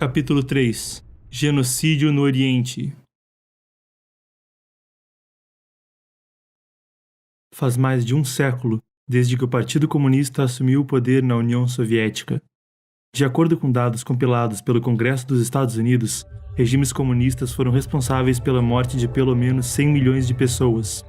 Capítulo 3 – Genocídio no Oriente. Faz mais de um século desde que o Partido Comunista assumiu o poder na União Soviética. De acordo com dados compilados pelo Congresso dos Estados Unidos, regimes comunistas foram responsáveis pela morte de pelo menos 100 milhões de pessoas.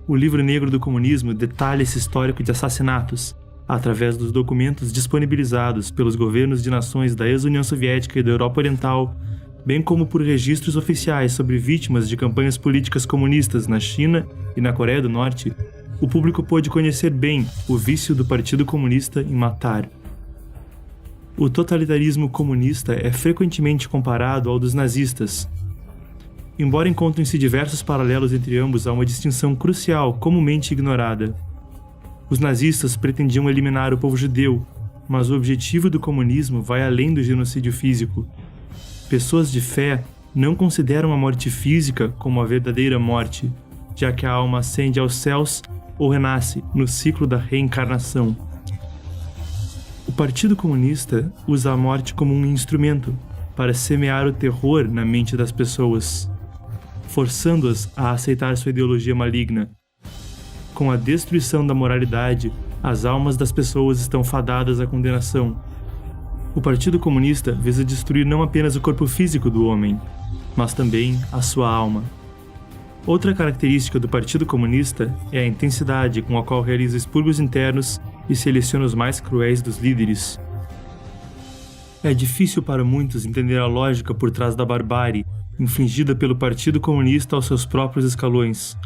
O Livro Negro do Comunismo detalha esse histórico de assassinatos, através dos documentos disponibilizados pelos governos de nações da ex-União Soviética e da Europa Oriental, bem como por registros oficiais sobre vítimas de campanhas políticas comunistas na China e na Coreia do Norte. O público pôde conhecer bem o vício do Partido Comunista em matar. O totalitarismo comunista é frequentemente comparado ao dos nazistas. Embora encontrem-se diversos paralelos entre ambos, há uma distinção crucial comumente ignorada. Os nazistas pretendiam eliminar o povo judeu, mas o objetivo do comunismo vai além do genocídio físico. Pessoas de fé não consideram a morte física como a verdadeira morte, já que a alma ascende aos céus ou renasce no ciclo da reencarnação. O Partido Comunista usa a morte como um instrumento para semear o terror na mente das pessoas, forçando-as a aceitar sua ideologia maligna. Com a destruição da moralidade, as almas das pessoas estão fadadas à condenação. O Partido Comunista visa destruir não apenas o corpo físico do homem, mas também a sua alma. Outra característica do Partido Comunista é a intensidade com a qual realiza expurgos internos e seleciona os mais cruéis dos líderes. É difícil para muitos entender a lógica por trás da barbárie infligida pelo Partido Comunista aos seus próprios escalões,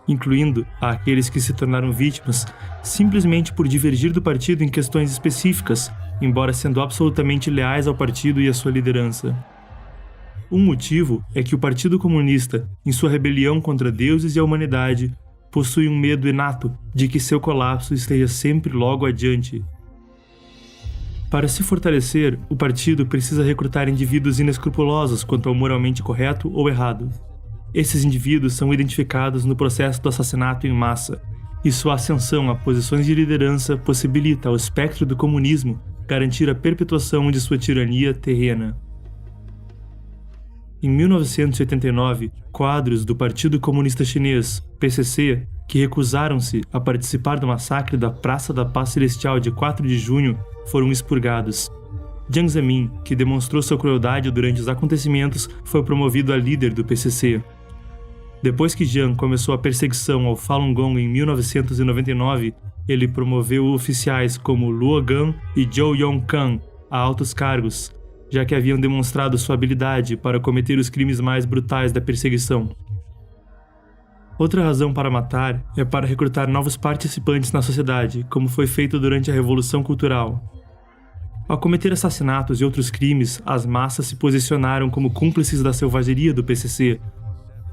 incluindo àqueles que se tornaram vítimas simplesmente por divergir do partido em questões específicas, embora sendo absolutamente leais ao partido e à sua liderança. Um motivo é que o Partido Comunista, em sua rebelião contra deuses e a humanidade, possui um medo inato de que seu colapso esteja sempre logo adiante. Para se fortalecer, o partido precisa recrutar indivíduos inescrupulosos quanto ao moralmente correto ou errado. Esses indivíduos são identificados no processo do assassinato em massa, e sua ascensão a posições de liderança possibilita ao espectro do comunismo garantir a perpetuação de sua tirania terrena. Em 1989, quadros do Partido Comunista Chinês, PCC, que recusaram-se a participar do massacre da Praça da Paz Celestial de 4 de junho, foram expurgados. Jiang Zemin, que demonstrou sua crueldade durante os acontecimentos, foi promovido a líder do PCC. Depois que Jiang começou a perseguição ao Falun Gong em 1999, ele promoveu oficiais como Luo Gan e Zhou Yongkang a altos cargos, já que haviam demonstrado sua habilidade para cometer os crimes mais brutais da perseguição. Outra razão para matar é para recrutar novos participantes na sociedade, como foi feito durante a Revolução Cultural. Ao cometer assassinatos e outros crimes, as massas se posicionaram como cúmplices da selvageria do PCC,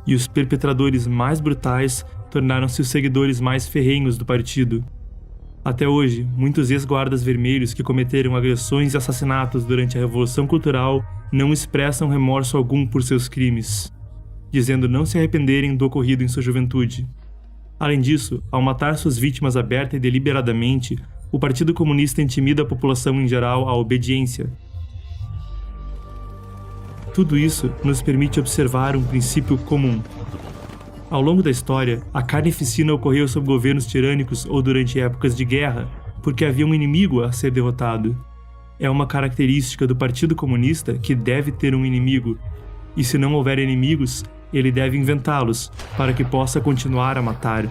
e os perpetradores mais brutais tornaram-se os seguidores mais ferrenhos do partido. Até hoje, muitos ex-guardas vermelhos que cometeram agressões e assassinatos durante a Revolução Cultural não expressam remorso algum por seus crimes, dizendo não se arrependerem do ocorrido em sua juventude. Além disso, ao matar suas vítimas aberta e deliberadamente, o Partido Comunista intimida a população em geral à obediência. Tudo isso nos permite observar um princípio comum. Ao longo da história, a carnificina ocorreu sob governos tirânicos ou durante épocas de guerra, porque havia um inimigo a ser derrotado. É uma característica do Partido Comunista que deve ter um inimigo, e se não houver inimigos, ele deve inventá-los, para que possa continuar a matar.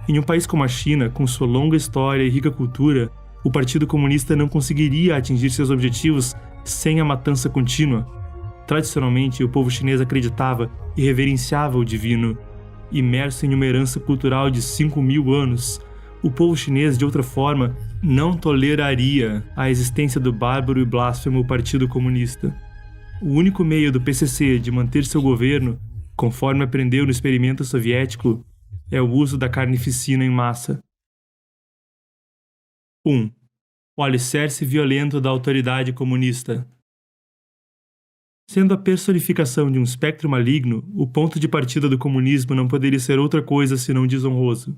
Em um país como a China, com sua longa história e rica cultura, o Partido Comunista não conseguiria atingir seus objetivos sem a matança contínua. Tradicionalmente, o povo chinês acreditava e reverenciava o divino. Imerso em uma herança cultural de 5.000 anos, o povo chinês, de outra forma, não toleraria a existência do bárbaro e blasfemo Partido Comunista. O único meio do PCC de manter seu governo, conforme aprendeu no experimento soviético, é o uso da carnificina em massa. 1. O alicerce violento da autoridade comunista. Sendo a personificação de um espectro maligno, o ponto de partida do comunismo não poderia ser outra coisa senão desonroso.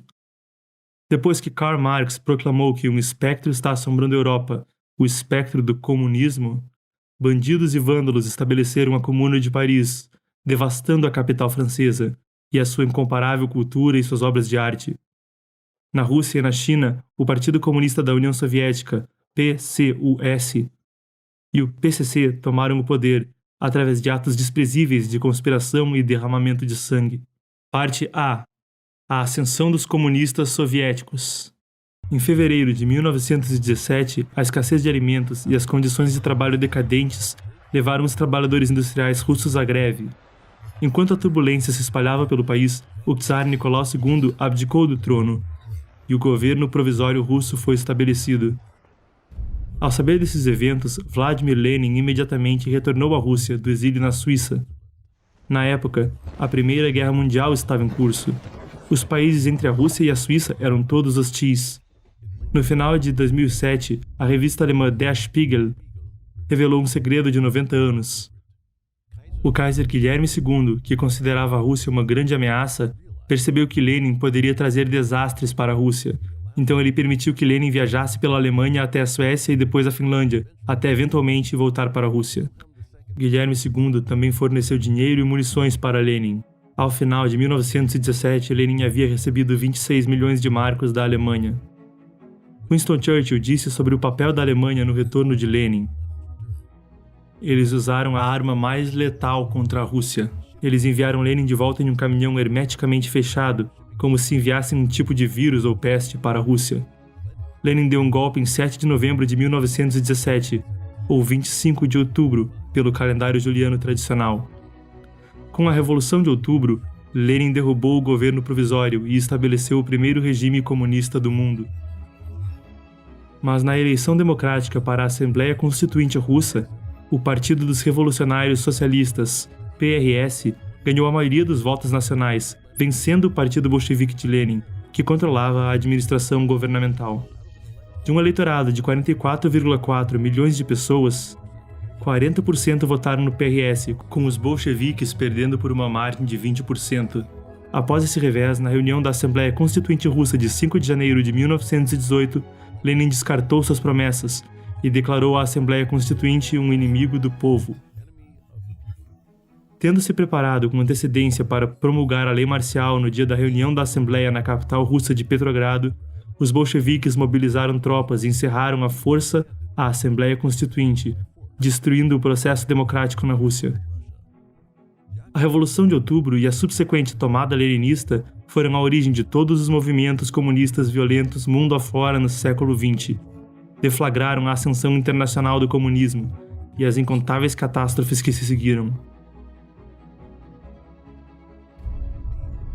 Depois que Karl Marx proclamou que um espectro está assombrando a Europa, o espectro do comunismo, bandidos e vândalos estabeleceram a Comuna de Paris, devastando a capital francesa e a sua incomparável cultura e suas obras de arte. Na Rússia e na China, o Partido Comunista da União Soviética, PCUS, e o PCC tomaram o poder através de atos desprezíveis de conspiração e derramamento de sangue. Parte A. A ascensão dos comunistas soviéticos. Em fevereiro de 1917, a escassez de alimentos e as condições de trabalho decadentes levaram os trabalhadores industriais russos à greve. Enquanto a turbulência se espalhava pelo país, o czar Nicolau II abdicou do trono e o governo provisório russo foi estabelecido. Ao saber desses eventos, Vladimir Lenin imediatamente retornou à Rússia do exílio na Suíça. Na época, a Primeira Guerra Mundial estava em curso. Os países entre a Rússia e a Suíça eram todos hostis. No final de 2007, a revista alemã Der Spiegel revelou um segredo de 90 anos. O Kaiser Guilherme II, que considerava a Rússia uma grande ameaça, percebeu que Lenin poderia trazer desastres para a Rússia. Então ele permitiu que Lenin viajasse pela Alemanha até a Suécia e depois a Finlândia, até eventualmente voltar para a Rússia. Guilherme II também forneceu dinheiro e munições para Lenin. Ao final de 1917, Lenin havia recebido 26 milhões de marcos da Alemanha. Winston Churchill disse sobre o papel da Alemanha no retorno de Lenin. Eles usaram a arma mais letal contra a Rússia. Eles enviaram Lenin de volta em um caminhão hermeticamente fechado, como se enviassem um tipo de vírus ou peste para a Rússia. Lenin deu um golpe em 7 de novembro de 1917, ou 25 de outubro, pelo calendário juliano tradicional. Com a Revolução de Outubro, Lenin derrubou o governo provisório e estabeleceu o primeiro regime comunista do mundo. Mas na eleição democrática para a Assembleia Constituinte Russa, o Partido dos Revolucionários Socialistas, PRS, ganhou a maioria dos votos nacionais, vencendo o Partido Bolchevique de Lenin, que controlava a administração governamental. De um eleitorado de 44,4 milhões de pessoas, 40% votaram no PRS, com os bolcheviques perdendo por uma margem de 20%. Após esse revés, na reunião da Assembleia Constituinte Russa de 5 de janeiro de 1918, Lenin descartou suas promessas e declarou a Assembleia Constituinte um inimigo do povo. Tendo se preparado com antecedência para promulgar a lei marcial no dia da reunião da Assembleia na capital russa de Petrogrado, os bolcheviques mobilizaram tropas e encerraram à força a Assembleia Constituinte, destruindo o processo democrático na Rússia. A Revolução de Outubro e a subsequente tomada leninista foram a origem de todos os movimentos comunistas violentos mundo afora no século XX. Deflagraram a ascensão internacional do comunismo e as incontáveis catástrofes que se seguiram.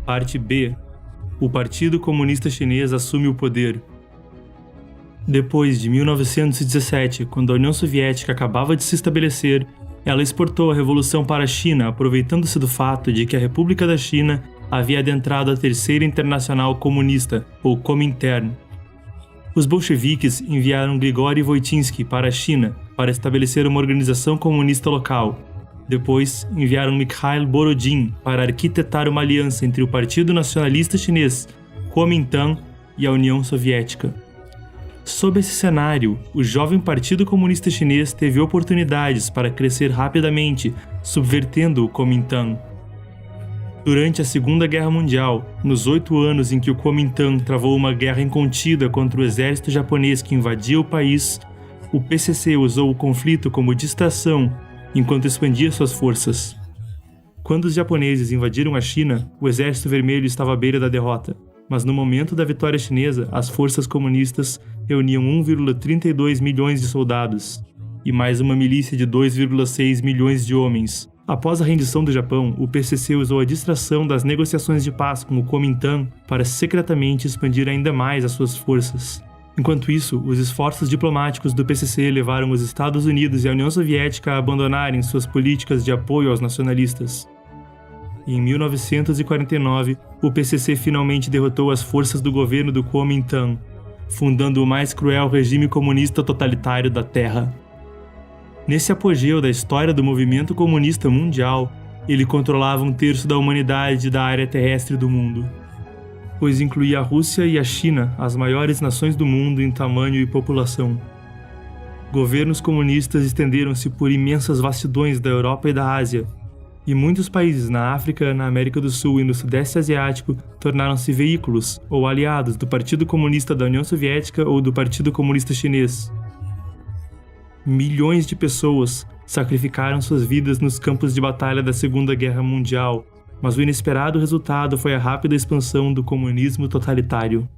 Parte B. O Partido Comunista Chinês assume o poder. Depois de 1917, quando a União Soviética acabava de se estabelecer, ela exportou a revolução para a China, aproveitando-se do fato de que a República da China havia adentrado a Terceira Internacional Comunista, ou Comintern. Os bolcheviques enviaram Grigori Voitinsky para a China para estabelecer uma organização comunista local. Depois, enviaram Mikhail Borodin para arquitetar uma aliança entre o Partido Nacionalista Chinês, Kuomintang, e a União Soviética. Sob esse cenário, o jovem Partido Comunista Chinês teve oportunidades para crescer rapidamente, subvertendo o Kuomintang. Durante a Segunda Guerra Mundial, nos 8 anos em que o Kuomintang travou uma guerra incontida contra o exército japonês que invadia o país, o PCC usou o conflito como distração enquanto expandia suas forças. Quando os japoneses invadiram a China, o Exército Vermelho estava à beira da derrota, mas no momento da vitória chinesa, as forças comunistas reuniam 1,32 milhões de soldados e mais uma milícia de 2,6 milhões de homens. Após a rendição do Japão, o PCC usou a distração das negociações de paz com o Kuomintang para secretamente expandir ainda mais as suas forças. Enquanto isso, os esforços diplomáticos do PCC levaram os Estados Unidos e a União Soviética a abandonarem suas políticas de apoio aos nacionalistas. E em 1949, o PCC finalmente derrotou as forças do governo do Kuomintang, fundando o mais cruel regime comunista totalitário da Terra. Nesse apogeu da história do movimento comunista mundial, ele controlava 1/3 da humanidade e da área terrestre do mundo, pois incluía a Rússia e a China, as maiores nações do mundo em tamanho e população. Governos comunistas estenderam-se por imensas vastidões da Europa e da Ásia, e muitos países na África, na América do Sul e no Sudeste Asiático tornaram-se veículos ou aliados do Partido Comunista da União Soviética ou do Partido Comunista Chinês. Milhões de pessoas sacrificaram suas vidas nos campos de batalha da Segunda Guerra Mundial, mas o inesperado resultado foi a rápida expansão do comunismo totalitário.